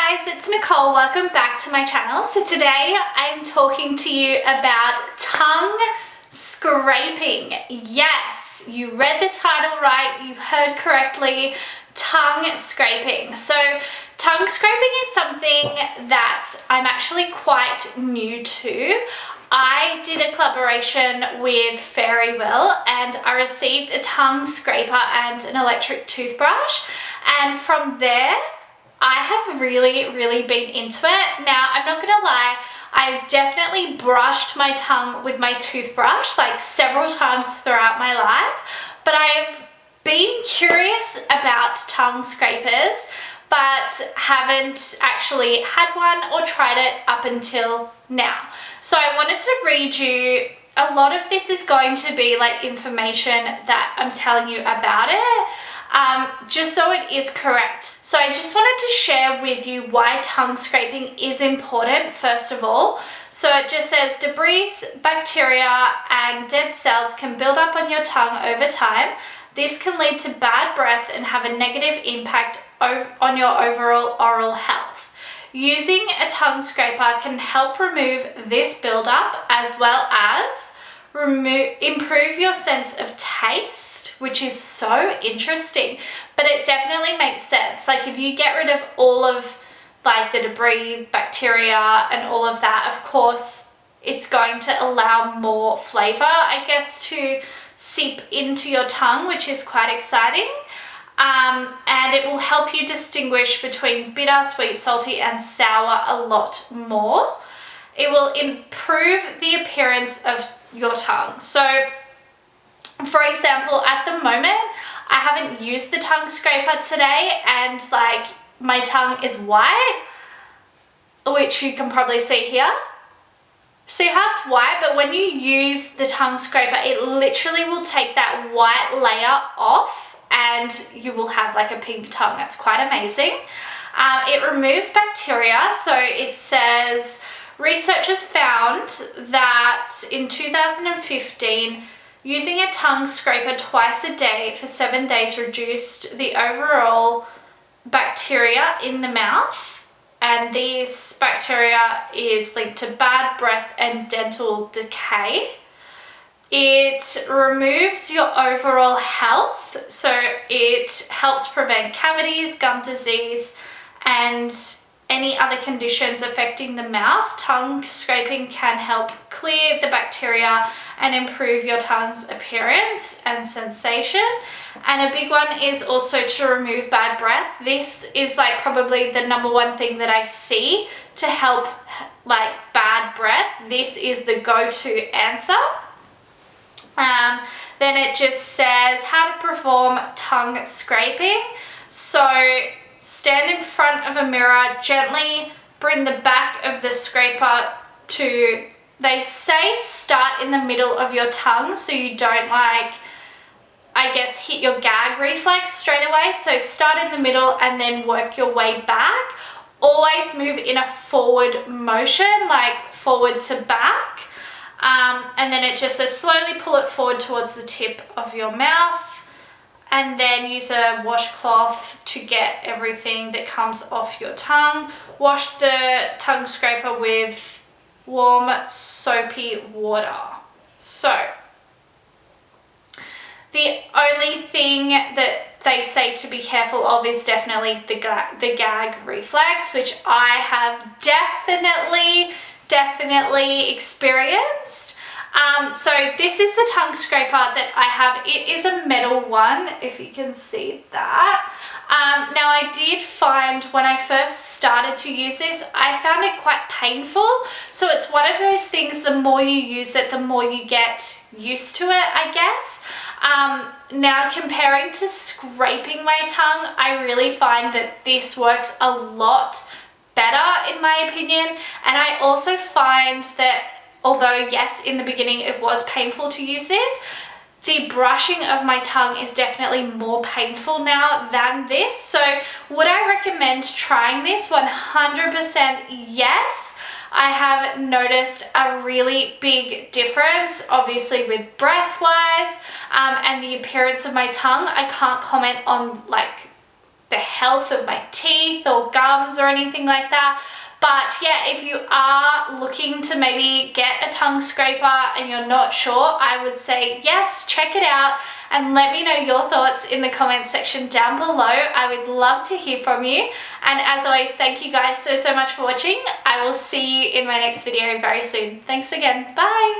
guys, it's Nicole. Welcome back to my channel. So today I'm talking to you about tongue scraping. Yes, you read the title right, you heard correctly, tongue scraping. So tongue scraping is something that I'm actually quite new to. I did a collaboration with Fairy Will and I received a tongue scraper and an electric toothbrush, and from there I have really been into it. Now, I'm not gonna lie, I've definitely brushed my tongue with my toothbrush like several times throughout my life, but I've been curious about tongue scrapers but haven't actually had one or tried it up until now. So I wanted to read you, a lot of this is going to be like information that I'm telling you about it, just so it is correct. So I just wanted to share with you why tongue scraping is important first of all. So it just says debris, bacteria and dead cells can build up on your tongue over time. This can lead to bad breath and have a negative impact on your overall oral health. Using a tongue scraper can help remove this buildup as well as improve your sense of taste, which is so interesting, but it definitely makes sense. Like if you get rid of all of like the debris, bacteria and all of that, of course it's going to allow more flavor, I guess, to seep into your tongue, which is quite exciting. And it will help you distinguish between bitter, sweet, salty and sour a lot more. It will improve the appearance of your tongue. So for example, at the moment I haven't used the tongue scraper today and like my tongue is white, which you can probably see here. See how it's white, but when you use the tongue scraper it literally will take that white layer off and you will have like a pink tongue. It's quite amazing. It removes bacteria. So it says researchers found that in 2015 using a tongue scraper twice a day for 7 days reduced the overall bacteria in the mouth. And this bacteria is linked to bad breath and dental decay. It removes your overall health, so it helps prevent cavities, gum disease, and any other conditions affecting the mouth. Tongue scraping can help clear the bacteria and improve your tongue's appearance and sensation. And a big one is also to remove bad breath. This is like probably the #1 thing that I see to help like bad breath. This is the go-to answer. Then it just says how to perform tongue scraping. So stand in front of a mirror, gently bring the back of the scraper to, they say start in the middle of your tongue so you don't like, I guess, hit your gag reflex straight away. So start in the middle and then work your way back. Always move in a forward motion, like forward to back. And then it just says slowly pull it forward towards the tip of your mouth and then use a washcloth to get everything that comes off your tongue. Wash the tongue scraper with warm soapy water. So the only thing that they say to be careful of is definitely the gag reflex, which I have definitely experienced. So this is the tongue scraper that I have. It is a metal one, if you can see that. Now I did find when I first started to use this, I found it quite painful. So it's one of those things, the more you use it, the more you get used to it, I guess. Now comparing to scraping my tongue, I really find that this works a lot better in my opinion. And I also find that although yes, in the beginning it was painful to use this, the brushing of my tongue is definitely more painful now than this. So would I recommend trying this? 100% yes. I have noticed a really big difference, obviously with breath wise and the appearance of my tongue. I can't comment on like the health of my teeth or gums or anything like that. But yeah, if you are looking to maybe get a tongue scraper and you're not sure, I would say yes, check it out and let me know your thoughts in the comment section down below. I would love to hear from you. And as always, thank you guys so much for watching. I will see you in my next video very soon. Thanks again. Bye.